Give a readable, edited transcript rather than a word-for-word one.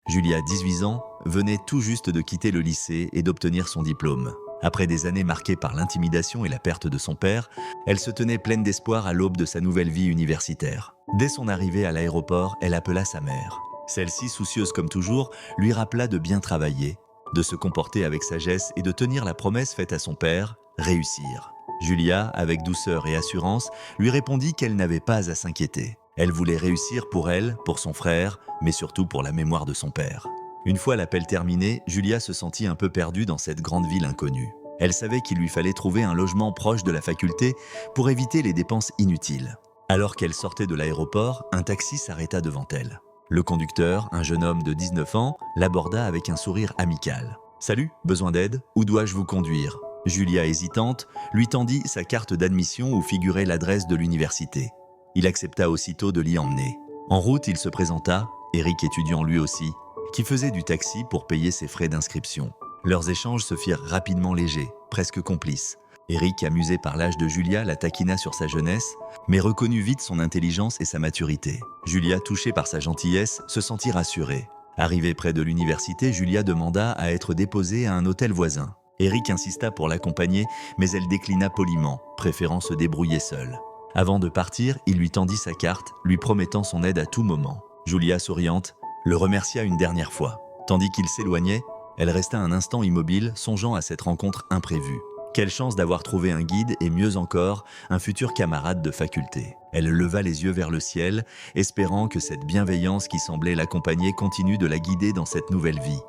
Julia, 18 ans, venait tout juste de quitter le lycée et d'obtenir son diplôme. Après des années marquées par l'intimidation et la perte de son père, elle se tenait pleine d'espoir à l'aube de sa nouvelle vie universitaire. Dès son arrivée à l'aéroport, elle appela sa mère. Celle-ci, soucieuse comme toujours, lui rappela de bien travailler, de se comporter avec sagesse et de tenir la promesse faite à son père, réussir. Julia, avec douceur et assurance, lui répondit qu'elle n'avait pas à s'inquiéter. Elle voulait réussir pour elle, pour son frère, mais surtout pour la mémoire de son père. Une fois l'appel terminé, Julia se sentit un peu perdue dans cette grande ville inconnue. Elle savait qu'il lui fallait trouver un logement proche de la faculté pour éviter les dépenses inutiles. Alors qu'elle sortait de l'aéroport, un taxi s'arrêta devant elle. Le conducteur, un jeune homme de 19 ans, l'aborda avec un sourire amical. « Salut, besoin d'aide? Où dois-je vous conduire ?» Julia, hésitante, lui tendit sa carte d'admission où figurait l'adresse de l'université. Il accepta aussitôt de l'y emmener. En route, il se présenta, Eric étudiant lui aussi, qui faisait du taxi pour payer ses frais d'inscription. Leurs échanges se firent rapidement légers, presque complices. Eric, amusé par l'âge de Julia, la taquina sur sa jeunesse, mais reconnut vite son intelligence et sa maturité. Julia, touchée par sa gentillesse, se sentit rassurée. Arrivée près de l'université, Julia demanda à être déposée à un hôtel voisin. Eric insista pour l'accompagner, mais elle déclina poliment, préférant se débrouiller seule. Avant de partir, il lui tendit sa carte, lui promettant son aide à tout moment. Julia, souriante, le remercia une dernière fois. Tandis qu'il s'éloignait, elle resta un instant immobile, songeant à cette rencontre imprévue. Quelle chance d'avoir trouvé un guide et mieux encore, un futur camarade de faculté. Elle leva les yeux vers le ciel, espérant que cette bienveillance qui semblait l'accompagner continue de la guider dans cette nouvelle vie.